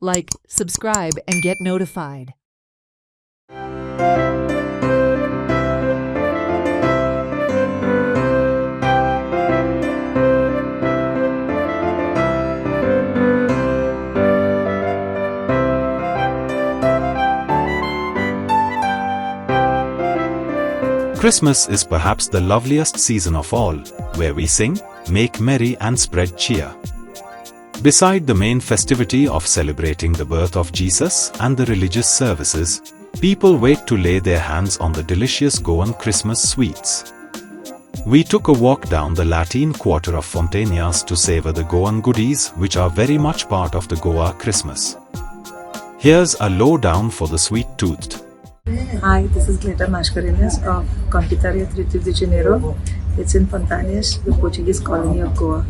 Like, subscribe, and get notified. Christmas is perhaps the loveliest season of all, where we sing, make merry and spread cheer. Beside the main festivity of celebrating the birth of Jesus and the religious services, people wait to lay their hands on the delicious Goan Christmas sweets. We took a walk down the Latin Quarter of Fontainhas to savor the Goan goodies which are very much part of the Goa Christmas. Here's a lowdown for the sweet-toothed. Hi, this is Latin Mascarenas of Confiteria 3 de Janeiro. It's in Fontainhas, the Portuguese colony of Goa.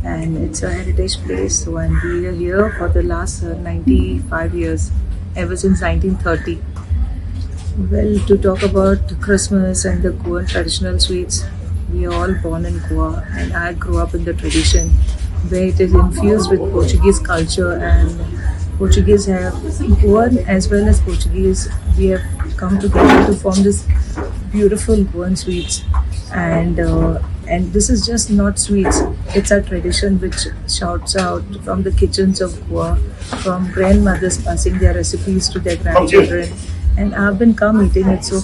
And it's a heritage place, so and we are here for the last 95 years, ever since 1930. Well, to talk about Christmas and the Goan traditional sweets, we are all born in Goa, and I grew up in the tradition where it is infused with Portuguese culture, and Portuguese have, Goan as well as Portuguese, we have come together to form this beautiful Goan sweets. And this is just not sweets, it's a tradition which shouts out from the kitchens of Goa, from grandmothers passing their recipes to their grandchildren. And I've been come eating it, so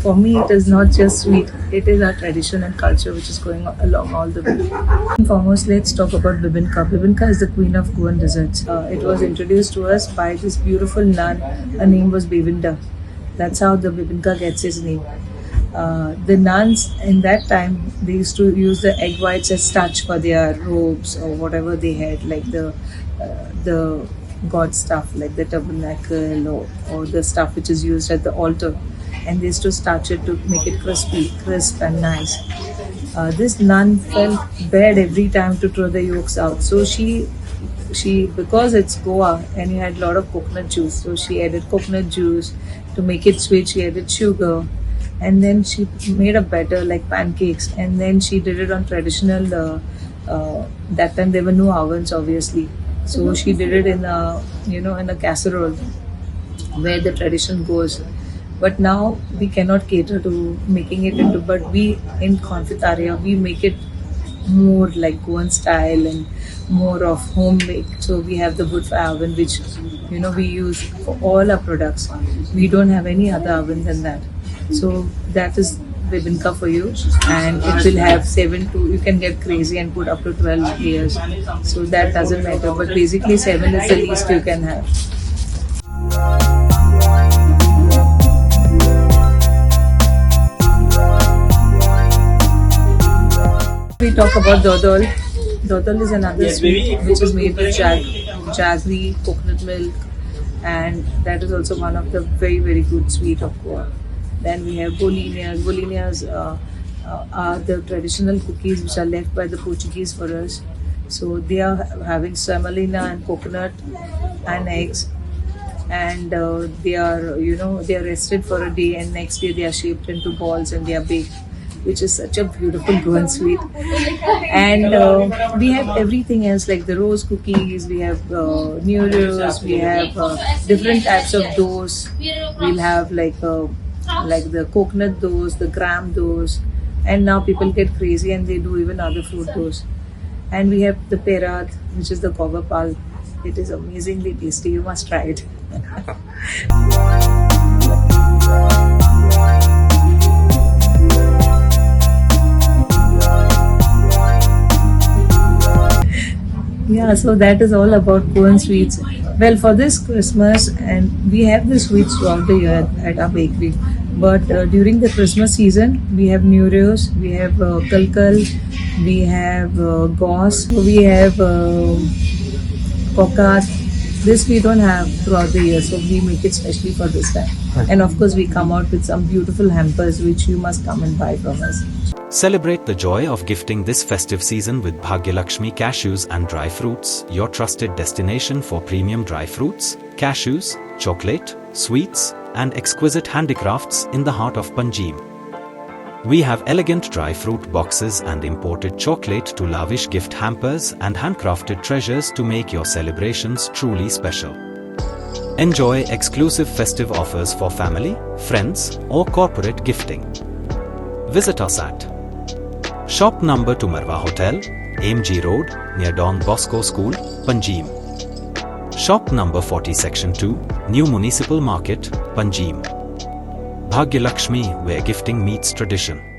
for me it is not just sweet, it is our tradition and culture which is going along all the way. Foremost, let's talk about bibinka. Bibinka is the queen of Goan desserts. It was introduced to us by this beautiful nun. Her name was Bevinda. That's how the bibinka gets its name. The nuns in that time, they used to use the egg whites as starch for their robes or whatever they had, like the god stuff, like the tabernacle or the stuff which is used at the altar, and they used to starch it to make it crisp and nice. This nun felt bad every time to throw the yolks out, so she because it's Goa and you had a lot of coconut juice, so she added coconut juice to make it sweet. She added sugar, and then she made a batter like pancakes, and then she did it on traditional that time there were no ovens obviously, so she did it in a casserole where the tradition goes. But now we cannot cater to making it into, but we in Confiteria we make it more like Goan style and more of homemade. So we have the wood fire oven which we use for all our products. We don't have any other oven than that. So that is bibinka for you, and it will have 7 to, you can get crazy and put up to 12 layers, so that doesn't matter, but basically 7 is the least you can have. We talk about dodol. Dodol is another sweet which is made with jaggery, coconut milk, and that is also one of the very, very good sweet of Goa. Then we have bolinias. Bolinias are the traditional cookies which are left by the Portuguese for us. So they are having semolina and coconut and eggs, and they are rested for a day, and next day they are shaped into balls and they are baked, which is such a beautiful Goan sweet. And we have everything else like the rose cookies, we have Neurios, we have different types of doughs. We'll have like the coconut doughs, the gram doughs, and now people get crazy and they do even other fruit doughs. And we have the perat, which is the guava pulp. It is amazingly tasty, you must try it. Yeah, so that is all about Goan sweets. Well, for this Christmas, and we have the sweets throughout the year at our bakery, but during the Christmas season, we have Neurios, we have Kalkal, we have Gauze, we have Kokat. This we don't have throughout the year, so we make it specially for this time. And of course, we come out with some beautiful hampers which you must come and buy from us. Celebrate the joy of gifting this festive season with Bhagyalakshmi Cashews and Dry Fruits, your trusted destination for premium dry fruits, cashews, chocolate, sweets, and exquisite handicrafts in the heart of Panjim. We have elegant dry fruit boxes and imported chocolate to lavish gift hampers and handcrafted treasures to make your celebrations truly special. Enjoy exclusive festive offers for family, friends, or corporate gifting. Visit us at Shop Number to Marwa Hotel, AMG Road, near Don Bosco School, Panjim. Shop Number 40 Section 2, New Municipal Market, Panjim. Bhagya Lakshmi, where gifting meets tradition.